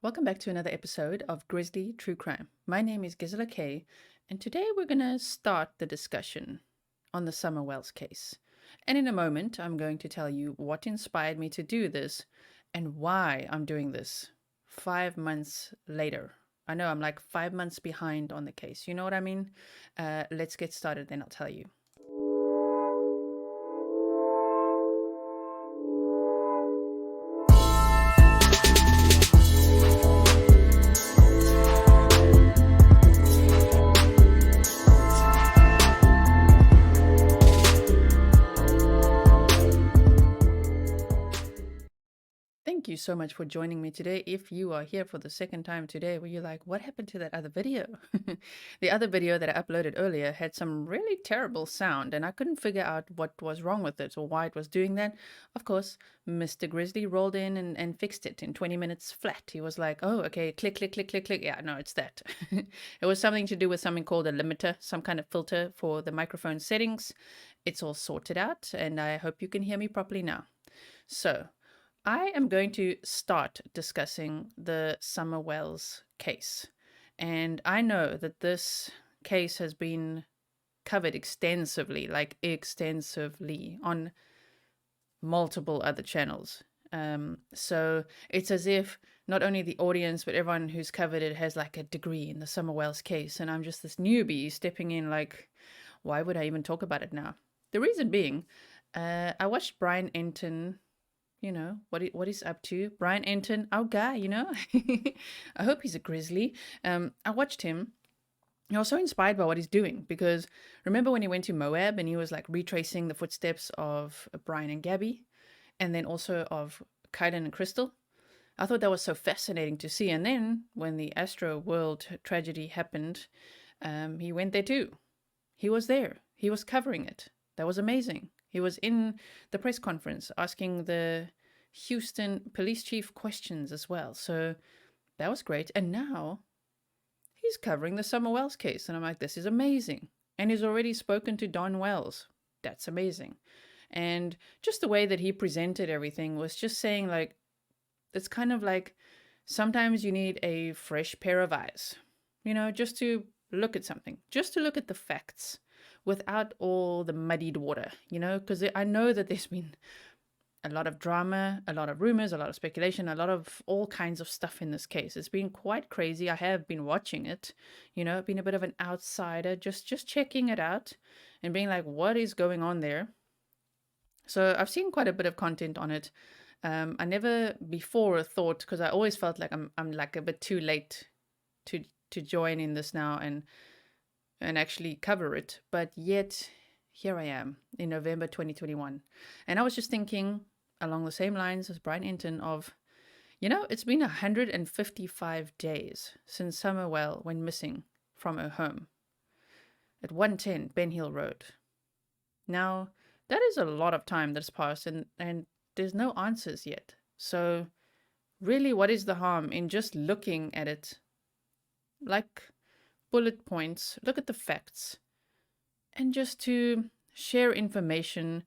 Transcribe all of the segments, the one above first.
Welcome back to another episode of Grizzly True Crime. My name is Gisela Kay, and today we're going to start the discussion on the Summer Wells case. And in a moment, I'm going to tell you what inspired me to do this and why I'm doing this 5 months later. I know I'm like 5 months behind on the case. You know what I mean? Let's get started, then I'll tell you. Thank you so much for joining me today. If you are here for the second time today, where you're like, what happened to that other video? The other video that I uploaded earlier had some really terrible sound, and I couldn't figure out what was wrong with it or why it was doing that. Of course, Mr. Grizzly rolled in and fixed it in 20 minutes flat. He was like, oh, okay, click, click, click, click, click. Yeah, no, it's that. It was something to do with something called a limiter, some kind of filter for the microphone settings. It's all sorted out, and I hope you can hear me properly now. So, I am going to start discussing the Summer Wells case. And I know that this case has been covered extensively, on multiple other channels. So it's as if not only the audience, but everyone who's covered it has like a degree in the Summer Wells case. And I'm just this newbie stepping in like, why would I even talk about it now? The reason being, I watched Brian Entin, you know, what he's up to. Brian Entin, our guy, you know. I hope he's a Grizzly. I watched him. I was so inspired by what he's doing because remember when he went to Moab and he was like retracing the footsteps of Brian and Gabby and then also of Kylan and Crystal? I thought that was so fascinating to see. And then when the Astro World tragedy happened, he went there too. He was there. He was covering it. That was amazing. He was in the press conference asking the Houston police chief questions as well. So that was great. And now he's covering the Summer Wells case. And I'm like, this is amazing. And he's already spoken to Don Wells. That's amazing. And just the way that he presented everything was just saying like, it's kind of like sometimes you need a fresh pair of eyes, you know, just to look at something, just to look at the facts without all the muddied water, you know, because I know that there's been a lot of drama, a lot of rumors, a lot of speculation, a lot of all kinds of stuff in this case. It's been quite crazy. I have been watching it, you know, been a bit of an outsider, just checking it out and being like, what is going on there? So I've seen quite a bit of content on it. I never before thought, because I always felt like I'm like a bit too late to join in this now and actually cover it. But yet, here I am in November 2021. And I was just thinking along the same lines as Brian Entin of, you know, it's been 155 days since Summer Well went missing from her home at 110 Ben Hill Road. Now, that is a lot of time that's passed and there's no answers yet. So really, what is the harm in just looking at it like bullet points, look at the facts, and just to share information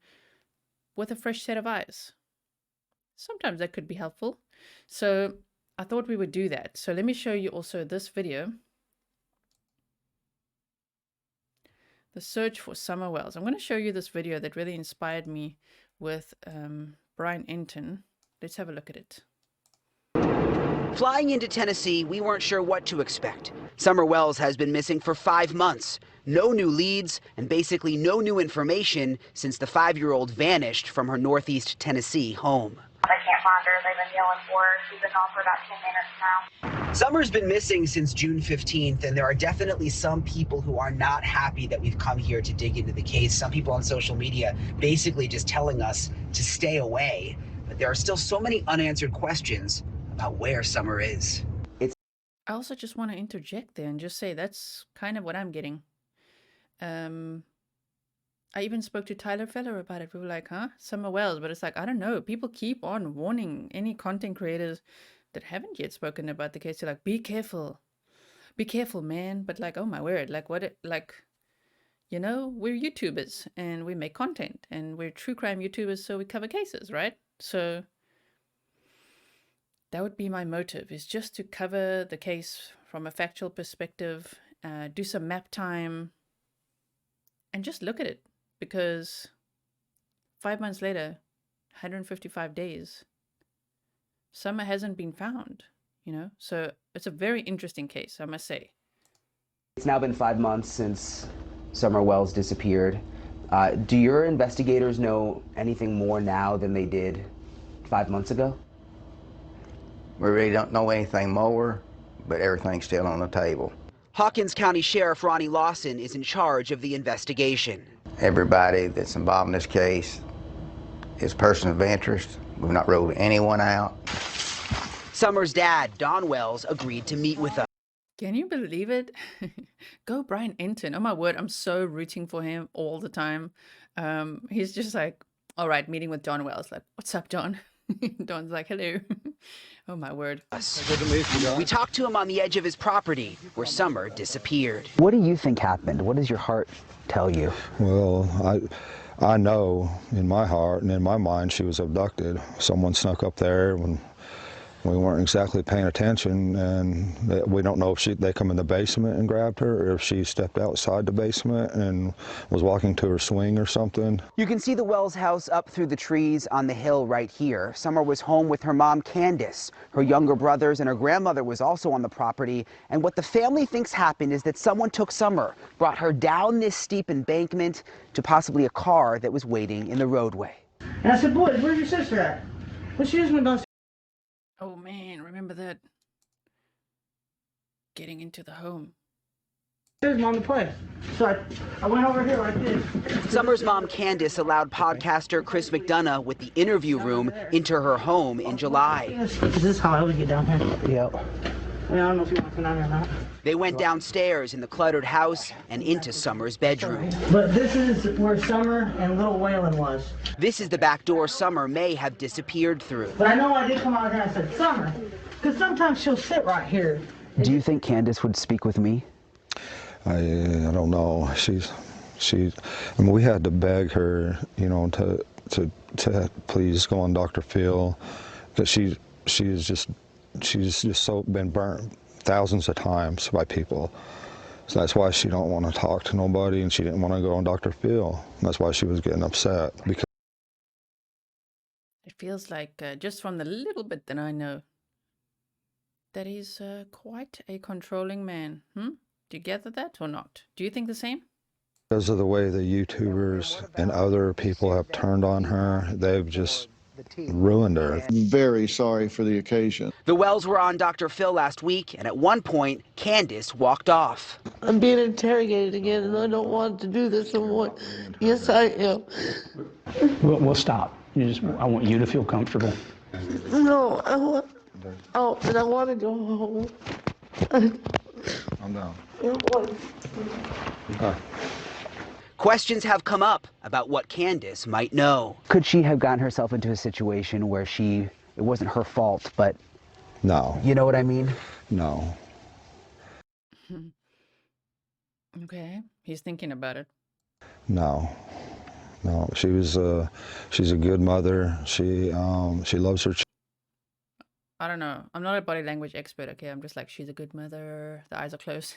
with a fresh set of eyes? Sometimes that could be helpful. So I thought we would do that. So let me show you also this video. The search for Summer Wells. I'm going to show you this video that really inspired me with Brian Entin. Let's have a look at it. Flying into Tennessee, we weren't sure what to expect. Summer Wells has been missing for 5 months. No new leads and basically no new information since the 5-year-old vanished from her Northeast Tennessee home. They can't find her. They've been yelling for her. She's been gone for about 10 minutes now. Summer's been missing since June 15th, and there are definitely some people who are not happy that we've come here to dig into the case. Some people on social media basically just telling us to stay away. But there are still so many unanswered questions about where Summer is. I also just want to interject there and just say that's kind of what I'm getting. I even spoke to Tyler Feller about it. We were like, huh? Summer Wells. But it's like, I don't know. People keep on warning any content creators that haven't yet spoken about the case. They're like, be careful. Be careful, man. But like, oh my word. Like what? Like, you know, we're YouTubers and we make content and we're true crime YouTubers. So we cover cases, right? So That would be my motive, is just to cover the case from a factual perspective, do some map time, and just look at it. Because 5 months later, 155 days, Summer hasn't been found, you know? So it's a very interesting case, I must say. It's now been 5 months since Summer Wells disappeared. Do your investigators know anything more now than they did 5 months ago? We really don't know anything more, but everything's still on the table. Hawkins County Sheriff Ronnie Lawson is in charge of the investigation. Everybody that's involved in this case is a person of interest. We've not ruled anyone out. Summer's dad, Don Wells, agreed to meet with us. Can you believe it? Go Brian Entin. Oh my word, I'm so rooting for him all the time. He's just like, all right, meeting with Don Wells. Like, what's up, Don? Don's like, hello. Oh my word. We talked to him on the edge of his property where Summer disappeared. What do you think happened? What does your heart tell you? Well, I know in my heart and in my mind she was abducted. Someone snuck up there when we weren't exactly paying attention, and we don't know if they come in the basement and grabbed her, or if she stepped outside the basement and was walking to her swing or something. You can see the Wells house up through the trees on the hill right here. Summer was home with her mom, Candus. Her younger brothers and her grandmother was also on the property. And what the family thinks happened is that someone took Summer, brought her down this steep embankment to possibly a car that was waiting in the roadway. And I said, boys, where's your sister at? Well, she just went downstairs. Oh man, remember that? Getting into the home. Mom to play. So I went over here like this. Summer's mom, Candus, allowed podcaster Chris McDonough with the interview room into her home in July. Is this how I would get down here? Yep. I mean, I don't know if you want to come down here or not. They went downstairs in the cluttered house and into Summer's bedroom. But this is where Summer and little Waylon was. This is the back door Summer may have disappeared through. But I know I did come out here and I said, Summer, because sometimes she'll sit right here. Do you think Candus would speak with me? I don't know. I mean, we had to beg her, you know, to please go on Dr. Phil, because she's just so been burnt thousands of times by people. So that's why she don't want to talk to nobody, and she didn't want to go on Dr. Phil. That's why she was getting upset. Because It feels like, just from the little bit that I know, that he's quite a controlling man. Do you gather that or not? Do you think the same? because of the way the YouTubers and other people have turned on her, they've just ruined her. Very sorry for the occasion. The Wells were on Dr. Phil last week, and at one point, Candus walked off. I'm being interrogated again, and I don't want to do this anymore. Yes, I am. We'll stop. I want you to feel comfortable. No, I want to go home. I'm down. Questions have come up about what Candus might know. Could she have gotten herself into a situation where it wasn't her fault, but... No. You know what I mean? No. Okay, he's thinking about it. No. No, she's a good mother. She loves her I don't know. I'm not a body language expert, okay? I'm just like, she's a good mother. The eyes are closed.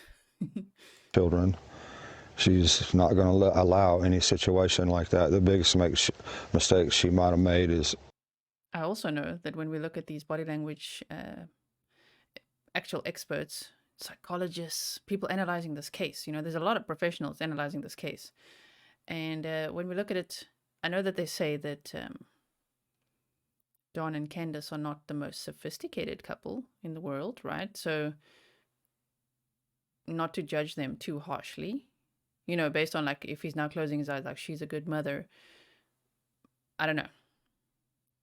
children. She's not going to allow any situation like that. The biggest mistake she might have made is... I also know that when we look at these body language, actual experts, psychologists, people analyzing this case, you know, there's a lot of professionals analyzing this case. And when we look at it, I know that they say that Don and Candus are not the most sophisticated couple in the world, right? So not to judge them too harshly, you know, based on like, if he's now closing his eyes, like she's a good mother. I don't know.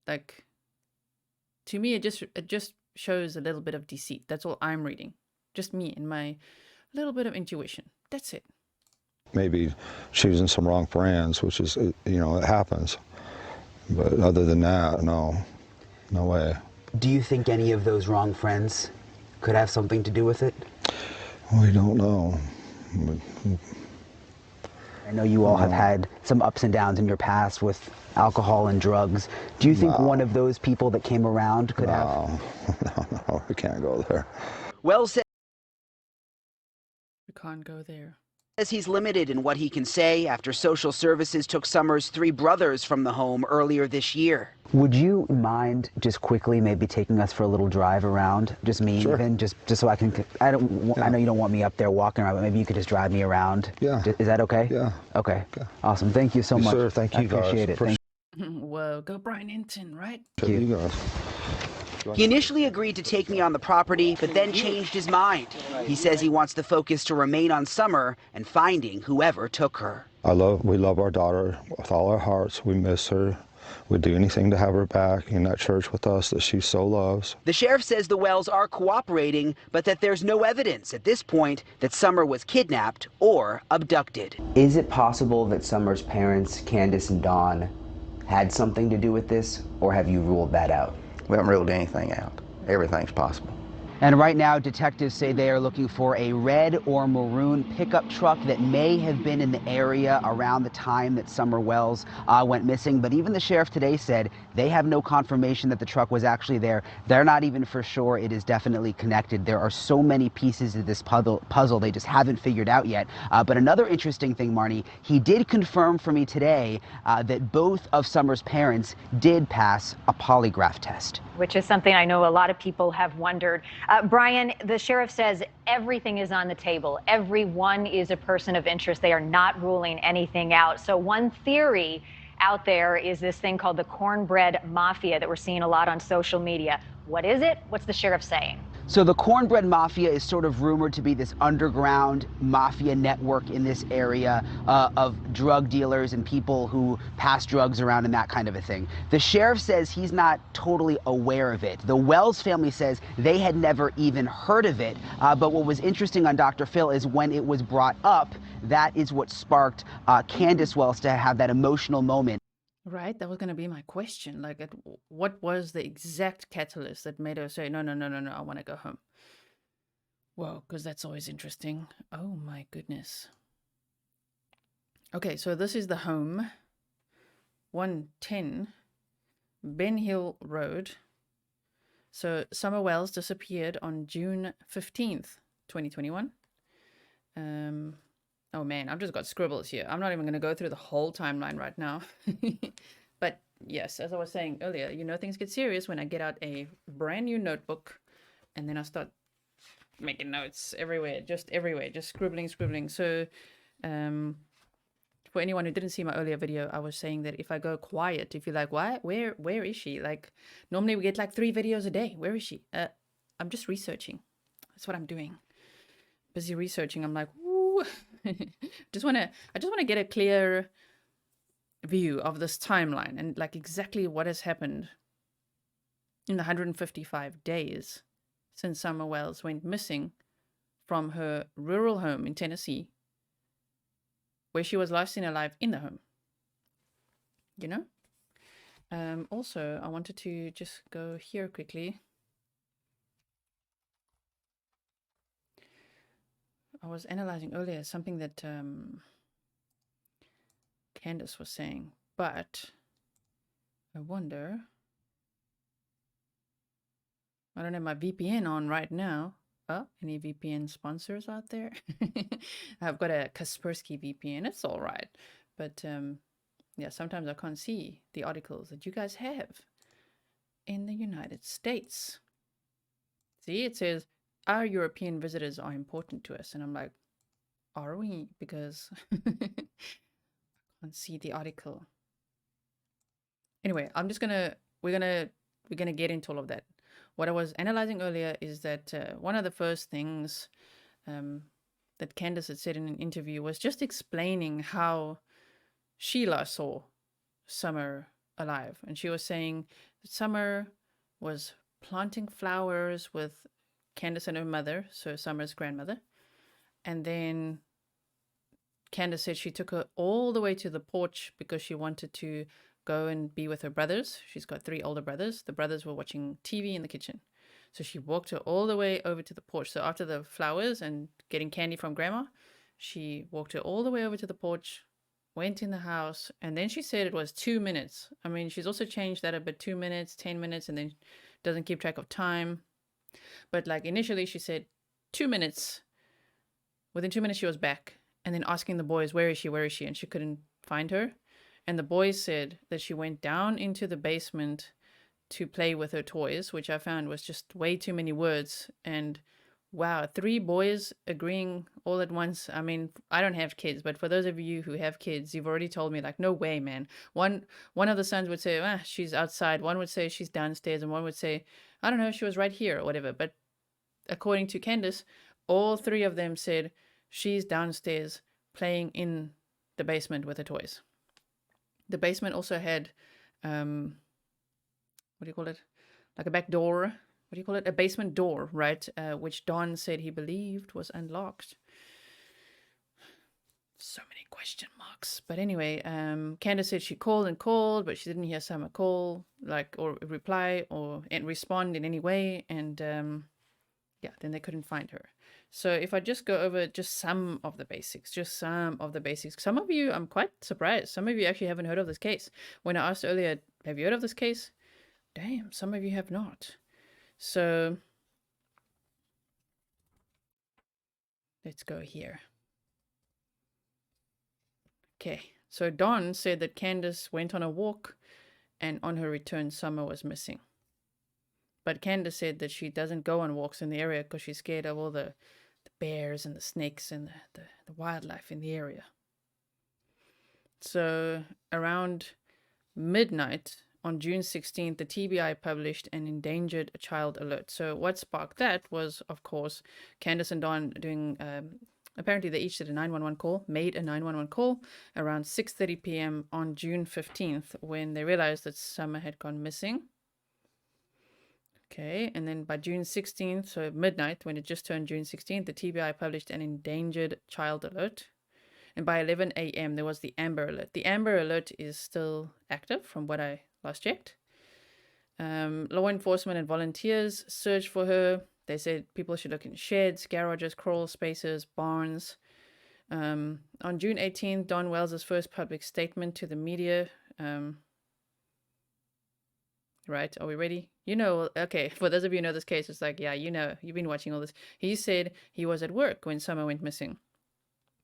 Like, to me, it just shows a little bit of deceit. That's all I'm reading. Just me and my little bit of intuition. That's it. Maybe choosing some wrong friends, which is, you know, it happens. But other than that, no way. Do you think any of those wrong friends could have something to do with it? We don't know. I know you all have had some ups and downs in your past with alcohol and drugs. Do you think one of those people that came around could have? No, we can't go there. Wells We can't go there. says he's limited in what he can say after social services took Summer's 3 brothers from the home earlier this year. Would you mind just quickly maybe taking us for a little drive around? Just me, Sure. even, just so I can. I know you don't want me up there walking around, but maybe you could just drive me around. Yeah. Is that okay? Yeah. Okay. Awesome. Thank you so much. Sir, thank you, I appreciate guys. it. Thank Whoa, go Brian Entin, right? you. You guys. He initially agreed to take me on the property, but then changed his mind. He says he wants the focus to remain on Summer and finding whoever took her. We love our daughter with all our hearts. We miss her. We'd do anything to have her back in that church with us that she so loves. The sheriff says the Wells are cooperating, but that there's no evidence at this point that Summer was kidnapped or abducted. Is it possible that Summer's parents, Candus and Dawn, had something to do with this, or have you ruled that out? We haven't ruled anything out. Everything's possible. And right now, detectives say they are looking for a red or maroon pickup truck that may have been in the area around the time that Summer Wells went missing. But even the sheriff today said they have no confirmation that the truck was actually there. They're not even for sure it is definitely connected. There are so many pieces of this puzzle they just haven't figured out yet. But another interesting thing, Marnie, he did confirm for me today that both of Summer's parents did pass a polygraph test. Which is something I know a lot of people have wondered. Brian, the sheriff says everything is on the table. Everyone is a person of interest. They are not ruling anything out. So one theory out there is this thing called the cornbread mafia that we're seeing a lot on social media. What is it? What's the sheriff saying? So the cornbread mafia is sort of rumored to be this underground mafia network in this area of drug dealers and people who pass drugs around and that kind of a thing. The sheriff says he's not totally aware of it. The Wells family says they had never even heard of it. But what was interesting on Dr. Phil is when it was brought up, that is what sparked Candus Wells to have that emotional moment. Right, that was going to be my question. Like, what was the exact catalyst that made her say, no, I want to go home? Whoa, because that's always interesting. Oh my goodness. Okay, so this is the home. 110 Ben Hill Road. So Summer Wells disappeared on June 15th, 2021. Oh man, I've just got scribbles here. I'm not even going to go through the whole timeline right now. But yes, as I was saying earlier, you know, things get serious when I get out a brand new notebook and then I start making notes everywhere, just scribbling. So for anyone who didn't see my earlier video, I was saying that if I go quiet, if you're like, what? Where is she? Like, normally we get like 3 videos a day. Where is she? I'm just researching. That's what I'm doing. Busy researching. I'm like, ooh. I just want to get a clear view of this timeline and like exactly what has happened in the 155 days since Summer Wells went missing from her rural home in Tennessee, where she was last seen alive in the home. You know? Also, I wanted to just go here quickly. I was analyzing earlier something that Candus was saying, but I wonder, I don't have my VPN on right now. Oh, any VPN sponsors out there? I've got a Kaspersky VPN. It's all right. But yeah, sometimes I can't see the articles that you guys have in the United States. See, it says, our European visitors are important to us. And I'm like, are we? Because I can't see the article. Anyway, we're gonna get into all of that. What I was analyzing earlier is that one of the first things that Candus had said in an interview was just explaining how Sheila saw Summer alive. And she was saying that Summer was planting flowers with Candus and her mother, so Summer's grandmother. And then Candus said she took her all the way to the porch because she wanted to go and be with her brothers. She's got 3 older brothers. The brothers were watching TV in the kitchen. So she walked her all the way over to the porch. So after the flowers and getting candy from grandma, she walked her all the way over to the porch, went in the house, and then she said it was 2 minutes. I mean, she's also changed that a bit, 2 minutes, 10 minutes, and then doesn't keep track of time. But like initially she said 2 minutes. Within 2 minutes she was back, and then asking the boys, where is she, where is she? And she couldn't find her. And the boys said that she went down into the basement to play with her toys, which I found was just way too many words. And wow, 3 boys agreeing all at once. I mean, I don't have kids, but for those of you who have kids, you've already told me, like, no way, man. One of the sons would say, she's outside. One would say she's downstairs, and one would say, I don't know, she was right here or whatever. But according to Candus, all 3 of them said she's downstairs playing in the basement with her toys. The basement also had, what do you call it? Like a back door. What do you call it? A basement door, right? Which Don said he believed was unlocked. So many question marks. But anyway, Candus said she called and called, but she didn't hear Summer call, like, or reply or respond in any way. And yeah, then they couldn't find her. So if I just go over just some of the basics, Some of you, I'm quite surprised. Some of you actually haven't heard of this case. When I asked earlier, have you heard of this case? Damn, some of you have not. So let's go here. Okay, so Dawn said that Candus went on a walk, and on her return, Summer was missing. But Candus said that she doesn't go on walks in the area because she's scared of all the bears and the snakes and the wildlife in the area. So around midnight on June 16th, the TBI published an endangered child alert. So what sparked that was, of course, Candus and Dawn doing, apparently they each did a 911 call, made a 911 call around 6:30 p.m. on June 15th when they realized that Summer had gone missing. Okay, and then by June 16th, so midnight, when it just turned June 16th, the TBI published an endangered child alert. And by 11 a.m., there was the Amber Alert. The Amber Alert is still active from what I last checked. Law enforcement and volunteers searched for her. They said people should look in sheds, garages, crawl spaces, barns. On June 18th, Don Wells's first public statement to the media. Right, are we ready? You know, okay, for those of you who know this case, it's like, yeah, you know, you've been watching all this. He said he was at work when Summer went missing.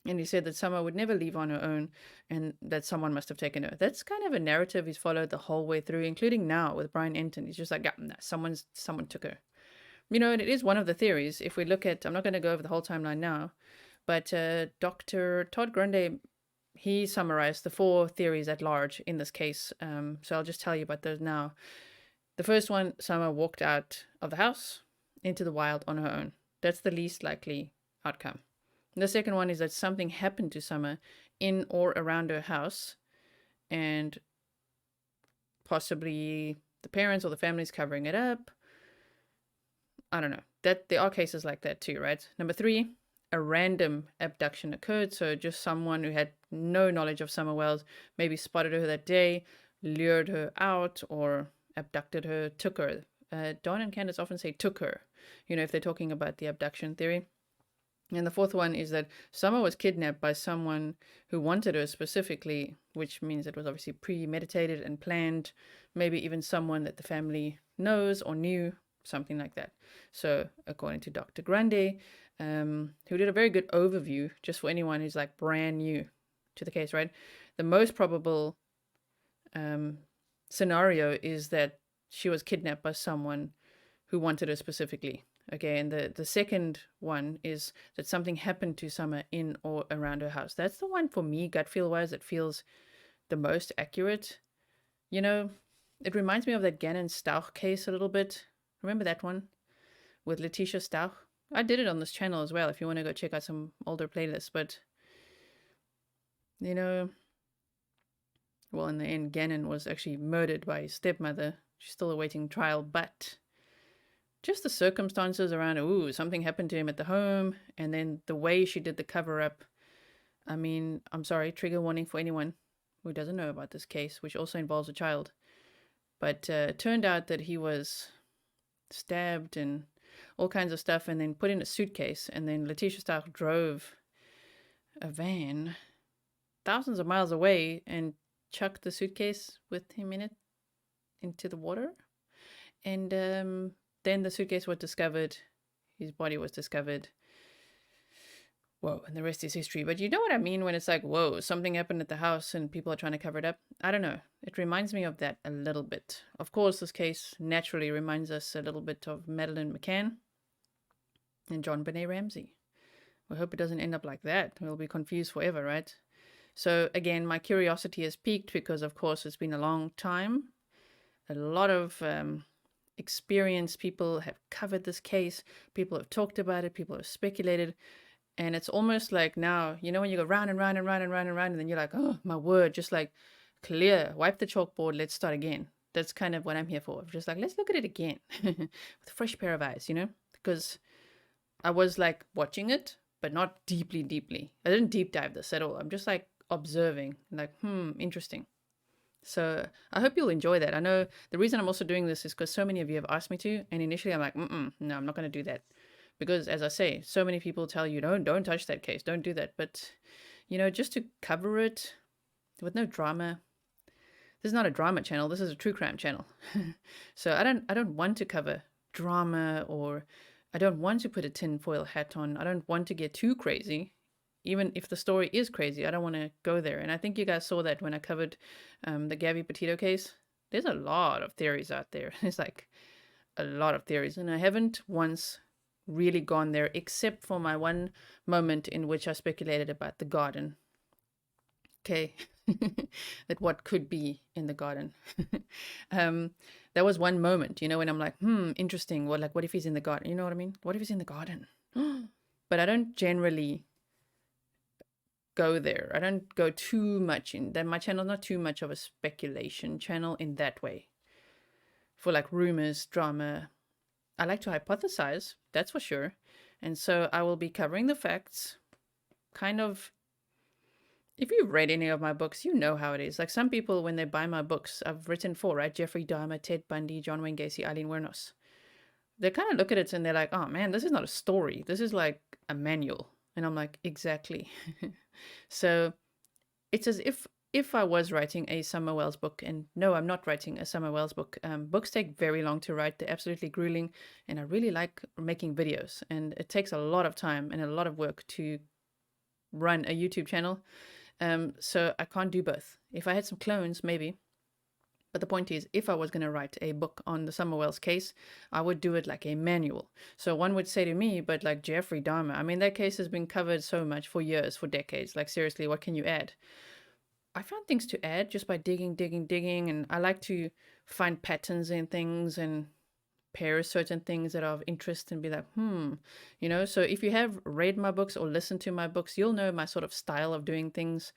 And he said that Summer would never leave on her own and that someone must have taken her. That's kind of a narrative he's followed the whole way through, including now with Brian Entin. He's just like, yeah, nah, someone took her. You know, and it is one of the theories. If we look at, I'm not going to go over the whole timeline now, but Dr. Todd Grundy, he summarized the 4 theories at large in this case. So I'll just tell you about those now. The first one, Summer walked out of the house into the wild on her own. That's the least likely outcome. And the second one is that something happened to Summer in or around her house, and possibly the parents or the family's covering it up. I don't know. That there are cases like that too, right? Number 3, a random abduction occurred. So just someone who had no knowledge of Summer Wells maybe spotted her that day, lured her out, or abducted her, took her. Dawn and Candus often say took her, you know, if they're talking about the abduction theory. And the fourth one is that Summer was kidnapped by someone who wanted her specifically, which means it was obviously premeditated and planned, maybe even someone that the family knows or knew, something like that. So according to Dr. Grundy, who did a very good overview just for anyone who's like brand new to the case, right? The most probable scenario is that she was kidnapped by someone who wanted her specifically. Okay, and the second one is that something happened to Summer in or around her house. That's the one for me, gut feel wise, it feels the most accurate. You know, it reminds me of that Gannon Stauch case a little bit. Remember that one with Letitia Stauch? I did it on this channel as well if you want to go check out some older playlists. But, you know, well, in the end, Gannon was actually murdered by his stepmother. She's still awaiting trial, but just the circumstances around, ooh, something happened to him at the home, and then the way she did the cover-up. I mean, I'm sorry, trigger warning for anyone who doesn't know about this case, which also involves a child. But it turned out that he was stabbed and all kinds of stuff, and then put in a suitcase, and then Letitia Stark drove a van thousands of miles away and chucked the suitcase with him in it into the water. And then the suitcase was discovered. His body was discovered. Whoa, and the rest is history. But you know what I mean when it's like, whoa, something happened at the house and people are trying to cover it up? I don't know. It reminds me of that a little bit. Of course, this case naturally reminds us a little bit of Madeleine McCann and John Benet Ramsey. We hope it doesn't end up like that. We'll be confused forever, right? So again, my curiosity has peaked because, of course, it's been a long time. A lot of experienced people have covered this case. People have talked about it. People have speculated. And it's almost like now, you know, when you go round and round and round and round and round, and then you're like, oh, my word, just like clear, wipe the chalkboard, let's start again. That's kind of what I'm here for. Just like, let's look at it again with a fresh pair of eyes, you know, because I was like watching it, but not deeply, deeply. I didn't deep dive this at all. I'm just like observing, like, interesting. So I hope you'll enjoy that. I know the reason I'm also doing this is because so many of you have asked me to. And initially I'm like, no, I'm not going to do that. Because as I say, so many people tell you, don't touch that case. Don't do that. But, you know, just to cover it with no drama. This is not a drama channel. This is a true crime channel. So I don't want to cover drama, or I don't want to put a tinfoil hat on. I don't want to get too crazy. Even if the story is crazy, I don't want to go there. And I think you guys saw that when I covered the Gabby Petito case. There's a lot of theories out there. It's like a lot of theories. And I haven't once really gone there, except for my one moment in which I speculated about the garden. Okay. That what could be in the garden. That was one moment, you know, when I'm like, interesting. Well, like, what if he's in the garden? You know what I mean? What if he's in the garden? But I don't generally go there. I don't go too much in that. My channel's not too much of a speculation channel in that way. For like rumors, drama, I like to hypothesize, that's for sure. And so I will be covering the facts, kind of. If you've read any of my books, you know how it is. Like some people, when they buy my books, I've written 4, right? Jeffrey Dahmer, Ted Bundy, John Wayne Gacy, Eileen Wuornos. They kind of look at it and they're like, oh man, this is not a story. This is like a manual. And I'm like, exactly. So it's as if I was writing a Summer Wells book, and no, I'm not writing a Summer Wells book. Books take very long to write. They're absolutely grueling. And I really like making videos. And it takes a lot of time and a lot of work to run a YouTube channel. So I can't do both. If I had some clones, maybe. But the point is, if I was going to write a book on the Summer Wells case, I would do it like a manual. So one would say to me, but like Jeffrey Dahmer, I mean, that case has been covered so much for years, for decades. Like seriously, what can you add? I found things to add just by digging. And I like to find patterns in things and pair certain things that are of interest and be like, you know. So if you have read my books or listened to my books, you'll know my sort of style of doing things.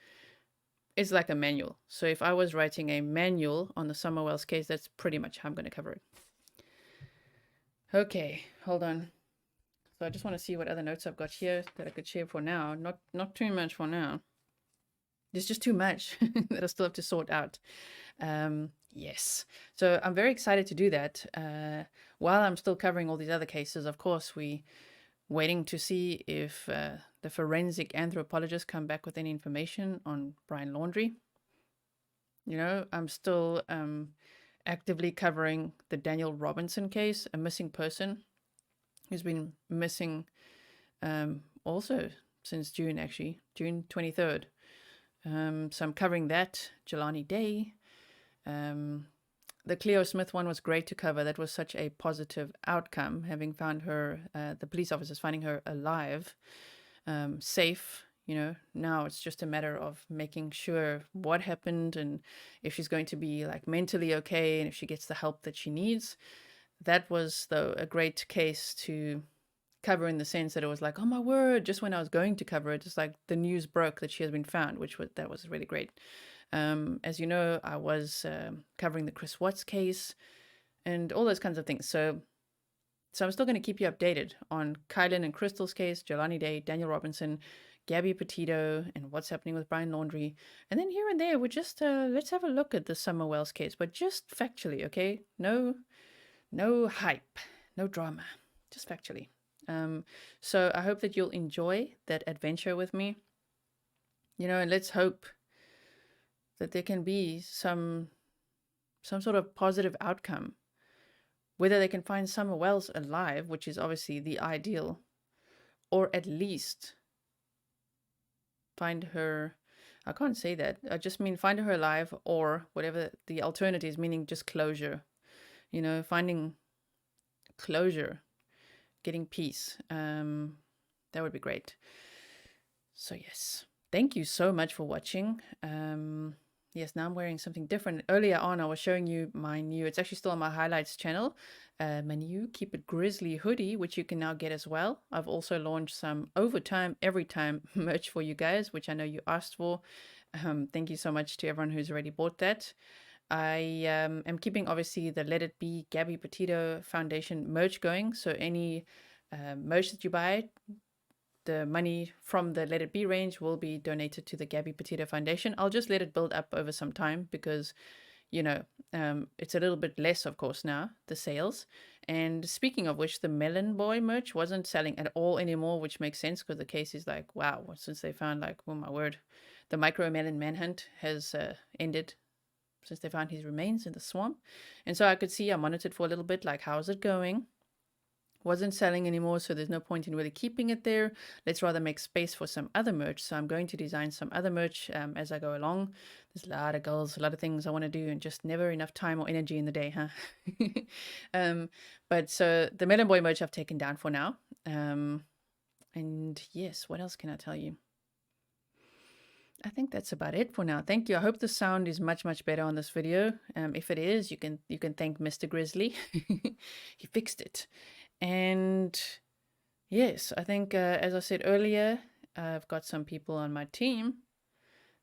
It's like a manual. So if I was writing a manual on the Summer Wells case, that's pretty much how I'm going to cover it. Okay, hold on. So I just want to see what other notes I've got here that I could share for now. Not too much for now. There's just too much that I still have to sort out. Yes. So I'm very excited to do that. While I'm still covering all these other cases, of course, we waiting to see if the forensic anthropologists come back with any information on Brian Laundrie. You know, I'm still actively covering the Daniel Robinson case, a missing person who's been missing also since June, actually, June 23rd. So I'm covering that, Jelani Day. The Cleo Smith one was great to cover. That was such a positive outcome, having found her, the police officers finding her alive, safe. You know, now it's just a matter of making sure what happened and if she's going to be like mentally okay and if she gets the help that she needs. That was, though, a great case to cover in the sense that it was like, oh my word, just when I was going to cover it, just like the news broke that she has been found, that was really great. As you know, I was covering the Chris Watts case and all those kinds of things. So I'm still going to keep you updated on Kylan and Crystal's case, Jelani Day, Daniel Robinson, Gabby Petito, and what's happening with Brian Laundrie. And then here and there, we're just, let's have a look at the Summer Wells case, but just factually, okay? No hype, no drama, just factually. So I hope that you'll enjoy that adventure with me. You know, and let's hope that there can be some sort of positive outcome. Whether they can find Summer Wells alive, which is obviously the ideal, or at least find her, I can't say that, I just mean find her alive, or whatever the alternative is, meaning just closure. You know, finding closure, getting peace. That would be great. So yes, thank you so much for watching. Yes, now I'm wearing something different. Earlier on, I was showing you my new, it's actually still on my highlights channel, my new Keep It Grizzly hoodie, which you can now get as well. I've also launched some Overtime Every Time merch for you guys, which I know you asked for. Thank you so much to everyone who's already bought that. I am keeping obviously the Let It Be Gabby Petito Foundation merch going. So any merch that you buy, the money from the Let It Be range will be donated to the Gabby Petito Foundation. I'll just let it build up over some time because, you know, it's a little bit less, of course, now, the sales. And speaking of which, the Melon Boy merch wasn't selling at all anymore, which makes sense because the case is like, wow, since they found, like, oh my word, the Micro Melon manhunt has ended since they found his remains in the swamp. And so I could see, I monitored for a little bit, like, how's it going? Wasn't selling anymore, so there's no point in really keeping it there. Let's rather make space for some other merch. So I'm going to design some other merch as I go along. There's a lot of goals, a lot of things I want to do, and just never enough time or energy in the day, huh? But so the Melon Boy merch I've taken down for now. And yes, what else can I tell you? I think that's about it for now. Thank you. I hope the sound is much better on this video. If it is, you can thank Mr. Grizzly. He fixed it. And yes, I think, as I said earlier, I've got some people on my team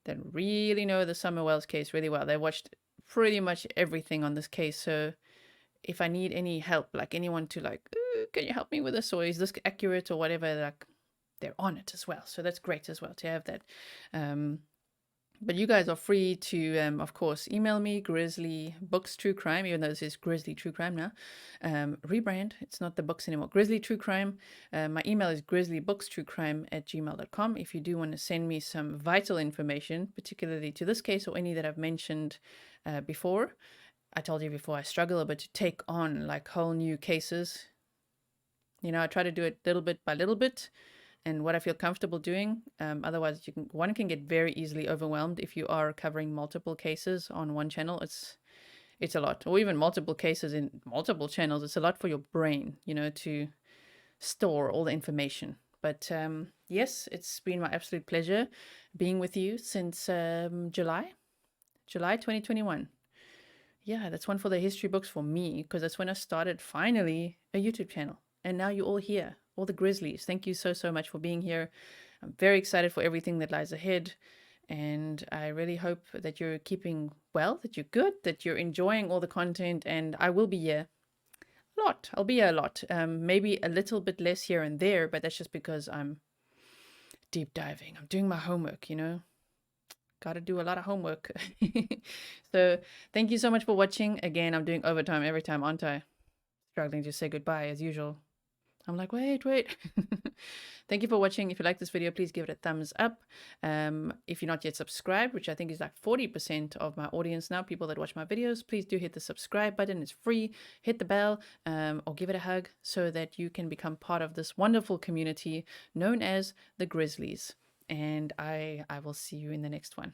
that really know the Summer Wells case really well. They watched pretty much everything on this case. So if I need any help, like anyone to like, can you help me with this? Or is this accurate or whatever, like they're on it as well. So that's great as well to have that. But you guys are free to, of course, email me, Grizzly Books True Crime, even though this is Grizzly True Crime now. Rebrand, it's not the books anymore. Grizzly True Crime. My email is grizzlybookstruecrime@gmail.com. If you do want to send me some vital information, particularly to this case or any that I've mentioned before. I told you before, I struggle a bit to take on like whole new cases. You know, I try to do it little bit by little bit. And what I feel comfortable doing. Otherwise, one can get very easily overwhelmed if you are covering multiple cases on one channel. It's a lot, or even multiple cases in multiple channels. It's a lot for your brain, you know, to store all the information. But yes, it's been my absolute pleasure being with you since July 2021. Yeah, that's one for the history books for me, because that's when I started finally a YouTube channel. And now you're all here. All the Grizzlies. Thank you so much for being here. I'm very excited for everything that lies ahead. And I really hope that you're keeping well, that you're good, that you're enjoying all the content. And I will be here a lot. I'll be here a lot. Maybe a little bit less here and there, but that's just because I'm deep diving. I'm doing my homework, you know. Got to do a lot of homework. So thank you so much for watching. Again, I'm doing overtime every time, aren't I? Struggling to say goodbye as usual. I'm like, wait. Thank you for watching. If you like this video, please give it a thumbs up. If you're not yet subscribed, which I think is like 40% of my audience now, people that watch my videos, please do hit the subscribe button. It's free. Hit the bell or give it a hug so that you can become part of this wonderful community known as the Grizzlies. And I will see you in the next one.